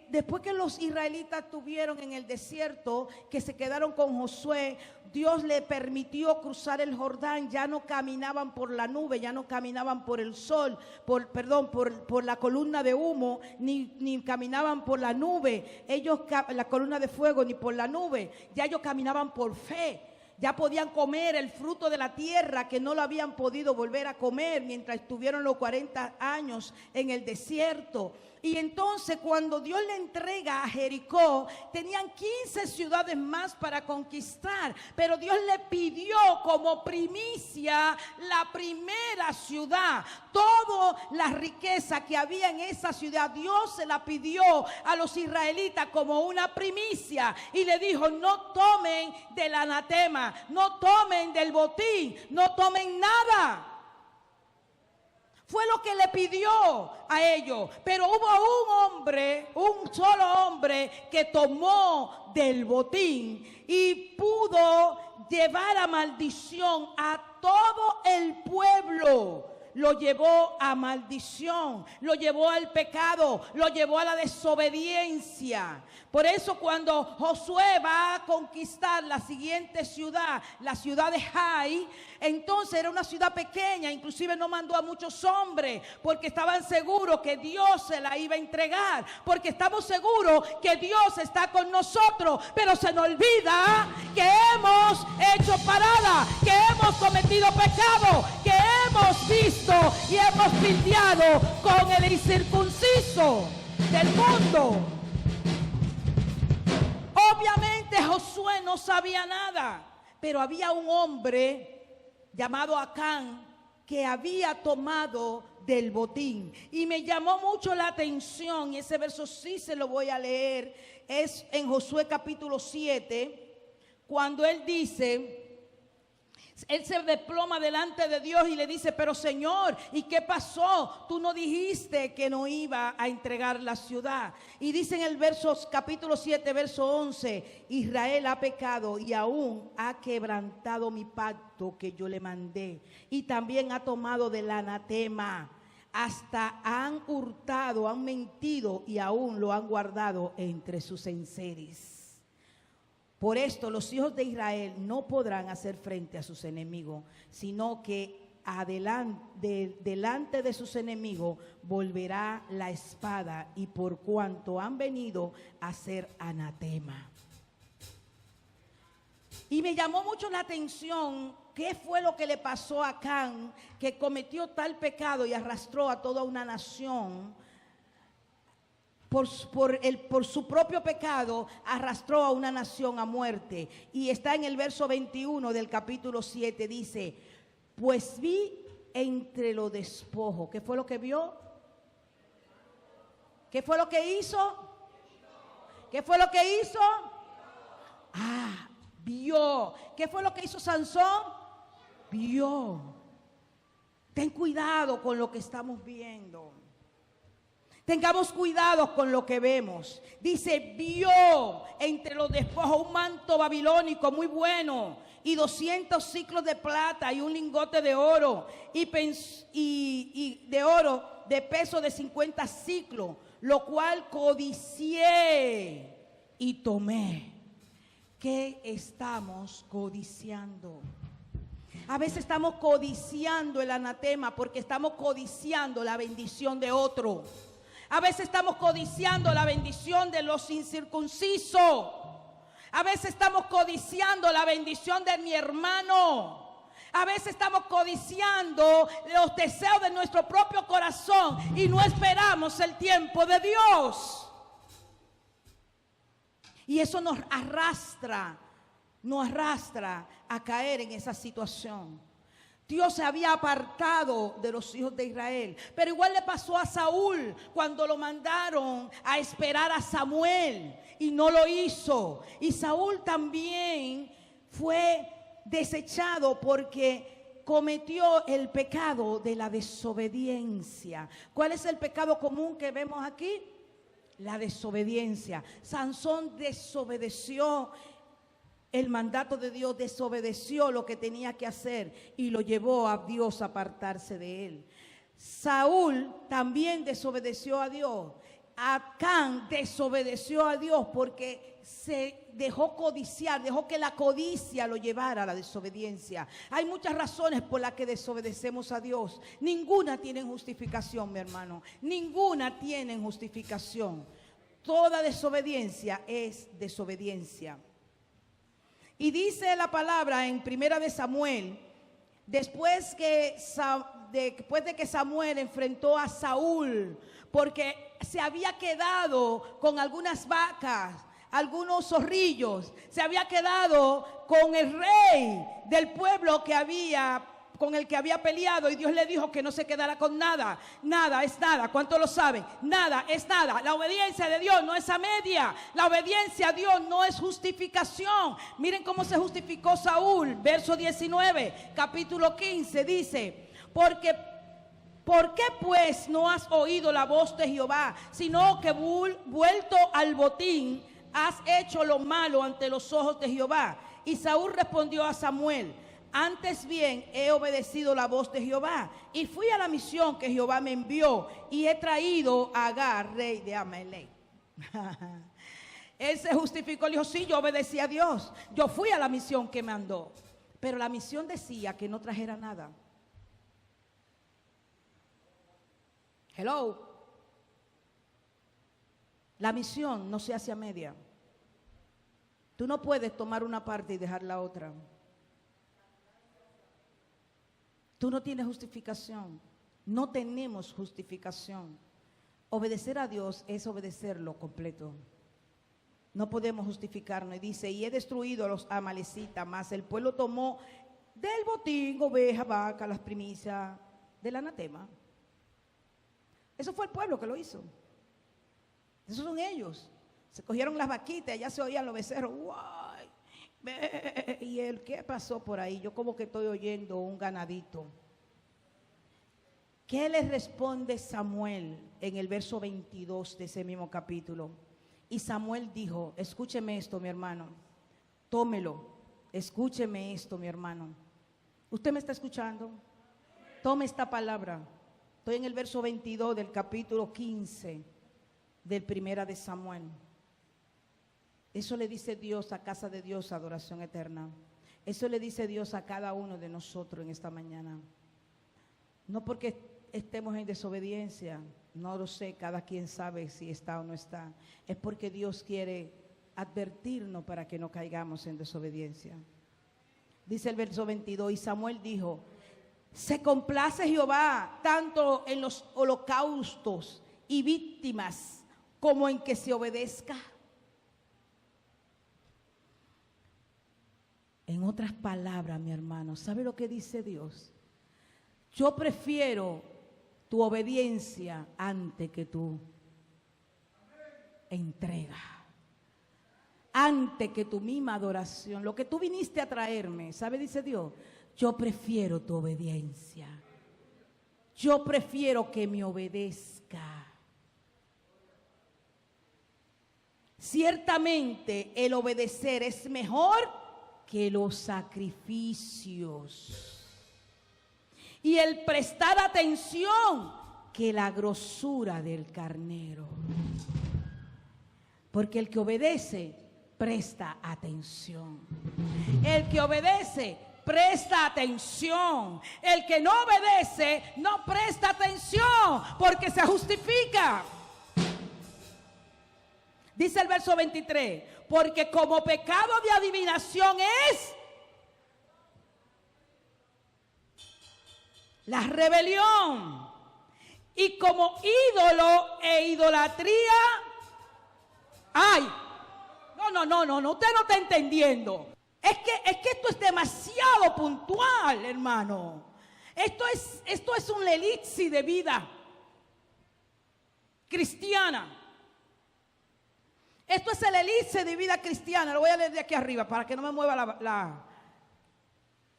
después que los israelitas estuvieron en el desierto, que se quedaron con Josué, Dios le permitió cruzar el Jordán. Ya no caminaban por la nube, ya no caminaban por el sol, por la columna de humo, ni caminaban por la nube, la columna de fuego, ni por la nube. Ya ellos caminaban por fe. Ya podían comer el fruto de la tierra que no lo habían podido volver a comer mientras estuvieron los 40 años en el desierto. Y entonces cuando Dios le entrega a Jericó, tenían 15 ciudades más para conquistar, pero Dios le pidió como primicia la primera ciudad. Toda la riqueza que había en esa ciudad, Dios se la pidió a los israelitas como una primicia y le dijo: no tomen del anatema, no tomen del botín, no tomen nada. Fue lo que le pidió a ellos. Pero hubo un solo hombre que tomó del botín y pudo llevar a maldición a todo el pueblo. Lo llevó a maldición, lo llevó al pecado, lo llevó a la desobediencia. Por eso cuando Josué va a conquistar la siguiente ciudad, la ciudad de Jai, entonces era una ciudad pequeña, inclusive no mandó a muchos hombres, porque estaban seguros que Dios se la iba a entregar, porque estamos seguros que Dios está con nosotros, pero se nos olvida que hemos hecho parada, que hemos cometido pecado, que hemos visto y hemos peleado con el incircunciso del mundo. Obviamente Josué no sabía nada, pero había un hombre llamado Acán que había tomado del botín. Y me llamó mucho la atención, y ese verso sí se lo voy a leer, es en Josué capítulo 7, cuando él dice... Él se desploma delante de Dios y le dice: pero Señor, ¿y qué pasó? Tú no dijiste que no iba a entregar la ciudad. Y dice en el capítulo 7, verso 11: Israel ha pecado y aún ha quebrantado mi pacto que yo le mandé. Y también ha tomado del anatema. Hasta han hurtado, han mentido y aún lo han guardado entre sus enseres. Por esto los hijos de Israel no podrán hacer frente a sus enemigos, sino que delante de sus enemigos volverá la espada, y por cuanto han venido a ser anatema. Y me llamó mucho la atención qué fue lo que le pasó a Acán, que cometió tal pecado y arrastró a toda una nación. Por su propio pecado arrastró a una nación a muerte. Y está en el verso 21 del capítulo 7, dice: pues vi entre los despojos. ¿Qué fue lo que vio? ¿Qué fue lo que hizo? ¿Qué fue lo que hizo? Vio. ¿Qué fue lo que hizo Sansón? Vio. Ten cuidado con lo que estamos viendo. Tengamos cuidado con lo que vemos. Dice: vio entre los despojos un manto babilónico muy bueno, y 200 ciclos de plata, y un lingote de oro, y de oro de peso de 50 ciclos, lo cual codicié y tomé. ¿Qué estamos codiciando? A veces estamos codiciando el anatema porque estamos codiciando la bendición de otro. A veces estamos codiciando la bendición de los incircuncisos. A veces estamos codiciando la bendición de mi hermano. A veces estamos codiciando los deseos de nuestro propio corazón y no esperamos el tiempo de Dios. Y eso nos arrastra a caer en esa situación. Dios se había apartado de los hijos de Israel. Pero igual le pasó a Saúl cuando lo mandaron a esperar a Samuel y no lo hizo. Y Saúl también fue desechado porque cometió el pecado de la desobediencia. ¿Cuál es el pecado común que vemos aquí? La desobediencia. Sansón desobedeció el mandato de Dios, desobedeció lo que tenía que hacer y lo llevó a Dios a apartarse de él. Saúl también desobedeció a Dios. Acán desobedeció a Dios porque se dejó codiciar, dejó que la codicia lo llevara a la desobediencia. Hay muchas razones por las que desobedecemos a Dios. Ninguna tiene justificación, mi hermano. Ninguna tiene justificación. Toda desobediencia es desobediencia. Y dice la palabra en Primera de Samuel, después de que Samuel enfrentó a Saúl, porque se había quedado con algunas vacas, algunos zorrillos, se había quedado con el rey del pueblo con el que había peleado, y Dios le dijo que no se quedara con nada. Nada es nada. ¿Cuánto lo saben? Nada es nada. La obediencia de Dios no es a media. La obediencia a Dios no es justificación. Miren cómo se justificó Saúl. Verso 19, capítulo 15, dice: ¿Por qué pues no has oído la voz de Jehová, sino que vuelto al botín has hecho lo malo ante los ojos de Jehová? Y Saúl respondió a Samuel: antes bien he obedecido la voz de Jehová y fui a la misión que Jehová me envió y he traído a Agar, rey de Amalec. Él se justificó, le dijo: sí, yo obedecí a Dios, yo fui a la misión que mandó, pero la misión decía que no trajera nada. Hello. La misión no se hace a media. Tú no puedes tomar una parte y dejar la otra. Tú no tienes justificación. No tenemos justificación. Obedecer a Dios es obedecerlo completo. No podemos justificarnos. Y dice: y he destruido a los amalecitas, mas el pueblo tomó del botín oveja, vaca, las primicias del anatema. Eso fue el pueblo que lo hizo. Esos son ellos. Se cogieron las vaquitas, ya se oían los becerros. ¡Guay! Y él, ¿qué pasó por ahí? Yo como que estoy oyendo un ganadito. ¿Qué le responde Samuel en el verso 22 de ese mismo capítulo? Y Samuel dijo: escúcheme esto, mi hermano, tómelo, escúcheme esto, mi hermano. ¿Usted me está escuchando? Tome esta palabra. Estoy en el verso 22 del capítulo 15 del Primera de Samuel. Eso le dice Dios a Casa de Dios, Adoración Eterna. Eso le dice Dios a cada uno de nosotros en esta mañana. No porque estemos en desobediencia, no lo sé, cada quien sabe si está o no está. Es porque Dios quiere advertirnos para que no caigamos en desobediencia. Dice el verso 22, y Samuel dijo: se complace Jehová tanto en los holocaustos y víctimas como en que se obedezca. En otras palabras, mi hermano, ¿sabe lo que dice Dios? Yo prefiero tu obediencia antes que tu entrega, antes que tu misma adoración, lo que tú viniste a traerme. ¿Sabe? Dice Dios: yo prefiero tu obediencia. Yo prefiero que me obedezca. Ciertamente el obedecer es mejor que los sacrificios, y el prestar atención que la grosura del carnero. Porque el que obedece presta atención. El que obedece presta atención. El que no obedece no presta atención porque se justifica. Dice el verso 23, porque como pecado de adivinación es la rebelión, y como ídolo e idolatría, ay, no, usted no está entendiendo. Es que esto es demasiado puntual, hermano. Esto es un elixir de vida cristiana. Esto es el elixir de vida cristiana. Lo voy a leer de aquí arriba para que no me mueva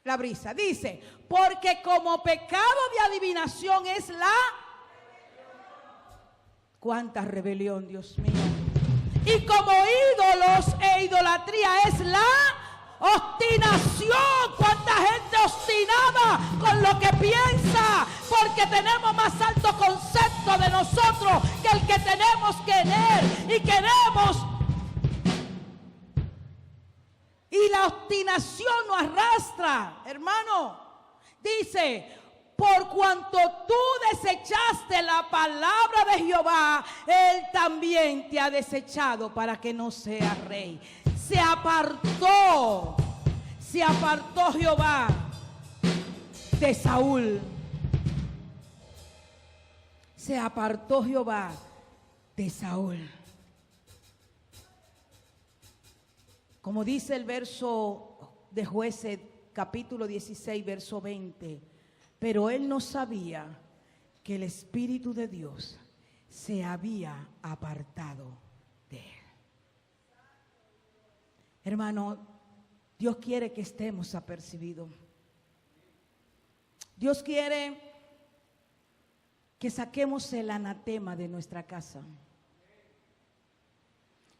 la brisa. Dice, porque como pecado de adivinación es la... ¿Cuánta rebelión, Dios mío? Y como ídolos e idolatría es la obstinación. ¿Cuánta gente obstinada con lo que piensa? Porque tenemos más alto concepto de nosotros que el que tenemos que tener. Y queremos. Y la obstinación nos arrastra, hermano. Dice, por cuanto tú desechaste la palabra de Jehová, Él también te ha desechado para que no seas rey. Se apartó Jehová de Saúl. Se apartó Jehová de Saúl. Como dice el verso de Jueces, capítulo 16, verso 20. Pero él no sabía que el Espíritu de Dios se había apartado de él. Hermano, Dios quiere que estemos apercibidos. Dios quiere que saquemos el anatema de nuestra casa.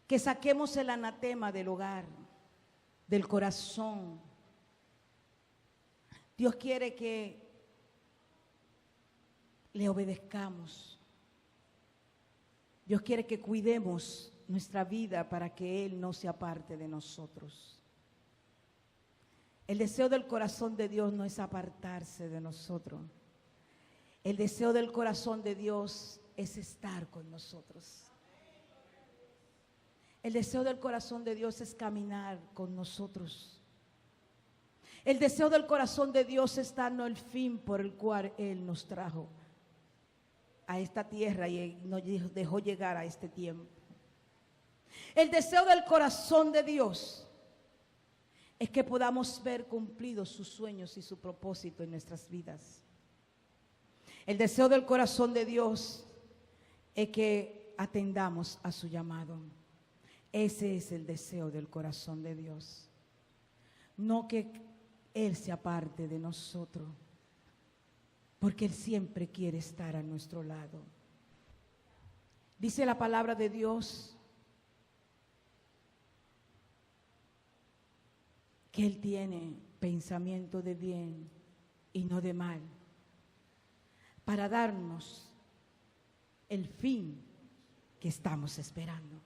Que saquemos el anatema del hogar, del corazón. Dios quiere que le obedezcamos. Dios quiere que cuidemos nuestra vida para que Él no se aparte de nosotros. El deseo del corazón de Dios no es apartarse de nosotros. El deseo del corazón de Dios es estar con nosotros. El deseo del corazón de Dios es caminar con nosotros. El deseo del corazón de Dios es darnos el fin por el cual Él nos trajo a esta tierra y nos dejó llegar a este tiempo. El deseo del corazón de Dios es que podamos ver cumplidos sus sueños y su propósito en nuestras vidas. El deseo del corazón de Dios es que atendamos a su llamado. Ese es el deseo del corazón de Dios. No que Él se aparte de nosotros, porque Él siempre quiere estar a nuestro lado. Dice la palabra de Dios que Él tiene pensamiento de bien y no de mal, para darnos el fin que estamos esperando.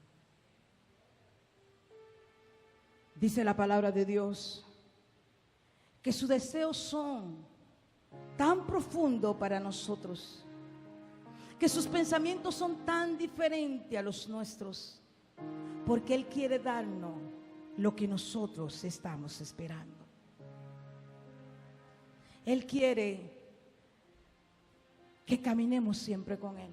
Dice la palabra de Dios que sus deseos son tan profundos para nosotros, que sus pensamientos son tan diferentes a los nuestros, porque Él quiere darnos lo que nosotros estamos esperando. Él quiere que caminemos siempre con Él,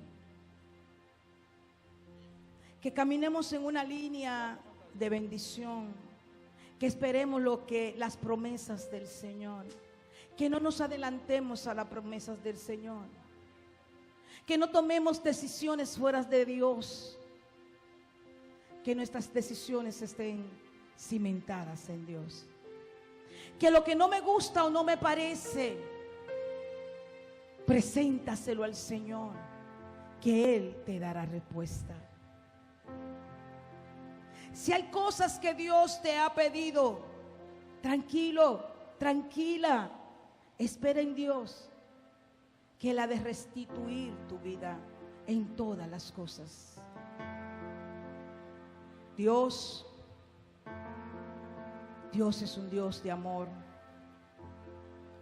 que caminemos en una línea de bendición, que esperemos las promesas del Señor, que no nos adelantemos a las promesas del Señor, que no tomemos decisiones fuera de Dios, que nuestras decisiones estén cimentadas en Dios, que lo que no me gusta o no me parece, preséntaselo al Señor, que Él te dará respuesta. Si hay cosas que Dios te ha pedido, tranquilo, tranquila, espera en Dios, que Él ha de restituir tu vida en todas las cosas. Dios es un Dios de amor.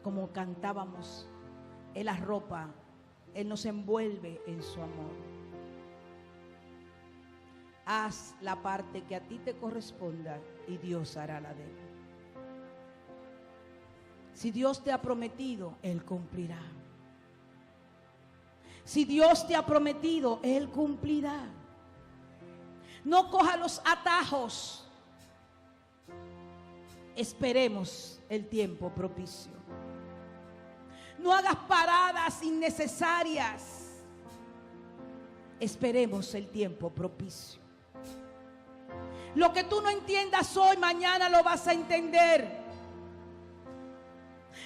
Como cantábamos, Él arropa, Él nos envuelve en su amor. Haz la parte que a ti te corresponda y Dios hará la de Él. Si Dios te ha prometido, Él cumplirá. Si Dios te ha prometido, Él cumplirá. No coja los atajos. Esperemos el tiempo propicio. no hagas paradas innecesarias. Esperemos el tiempo propicio. Lo que tú no entiendas hoy, mañana lo vas a entender.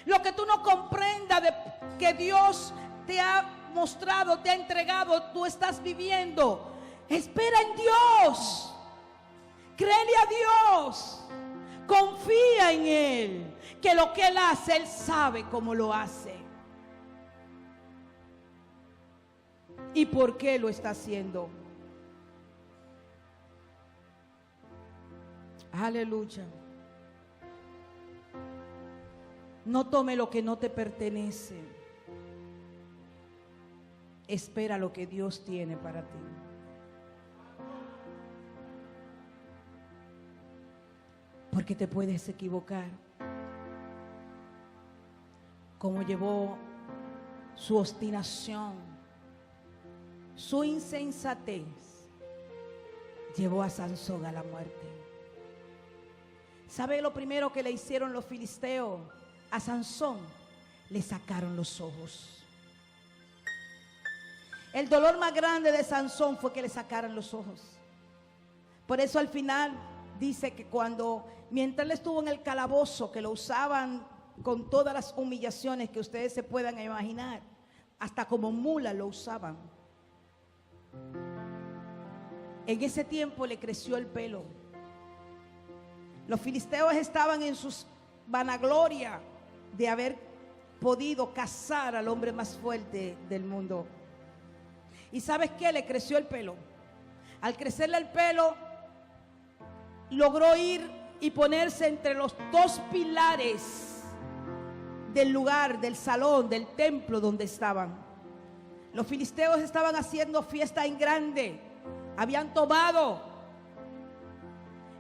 Lo que tú no comprendas de que Dios te ha mostrado, te ha entregado, tú estás viviendo. Espera en Dios. Créele a Dios. Confía en Él. Que lo que Él hace, Él sabe cómo lo hace. ¿Y por qué lo está haciendo? Aleluya. No tome lo que no te pertenece. Espera lo que Dios tiene para ti. Porque te puedes equivocar. Como llevó su obstinación, su insensatez, llevó a Sansón a la muerte. ¿Sabe lo primero que le hicieron los filisteos a Sansón? Le sacaron los ojos. El dolor más grande de Sansón fue que le sacaran los ojos. Por eso al final dice que mientras él estuvo en el calabozo, que lo usaban con todas las humillaciones que ustedes se puedan imaginar, hasta como mula lo usaban. En ese tiempo le creció el pelo. Los filisteos estaban en sus vanagloria de haber podido cazar al hombre más fuerte del mundo. ¿Y sabes qué? Le creció el pelo. Al crecerle el pelo, logró ir y ponerse entre los dos pilares del lugar, del salón, del templo donde estaban. Los filisteos estaban haciendo fiesta en grande. Habían tomado.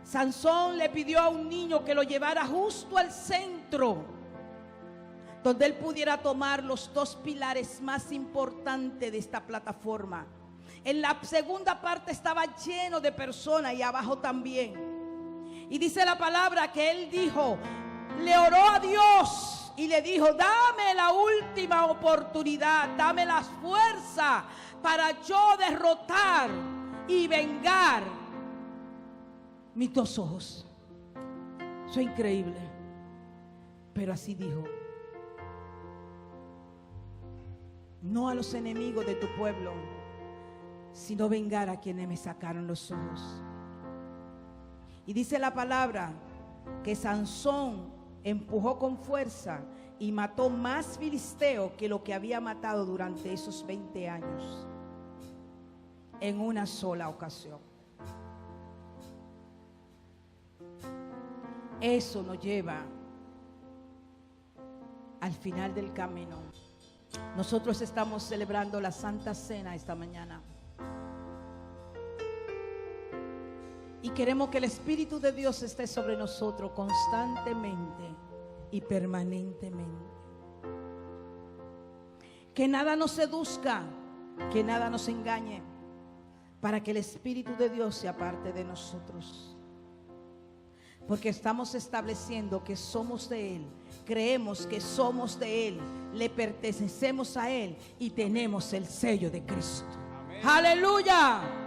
Sansón le pidió a un niño que lo llevara justo al centro, donde él pudiera tomar los dos pilares más importantes de esta plataforma. En la segunda parte estaba lleno de personas y abajo también. Y dice la palabra que él dijo, le oró a Dios y le dijo, dame la última oportunidad, dame la fuerza para yo derrotar y vengar mis dos ojos. Eso es increíble. Pero así dijo: no a los enemigos de tu pueblo, sino vengar a quienes me sacaron los ojos. Y dice la palabra que Sansón empujó con fuerza y mató más filisteos que lo que había matado durante esos 20 años en una sola ocasión. Eso nos lleva al final del camino. Nosotros estamos celebrando la Santa Cena esta mañana. Y queremos que el Espíritu de Dios esté sobre nosotros constantemente y permanentemente. Que nada nos seduzca, que nada nos engañe, para que el Espíritu de Dios sea parte de nosotros. Porque estamos estableciendo que somos de Él, creemos que somos de Él, le pertenecemos a Él y tenemos el sello de Cristo. Amén. ¡Aleluya!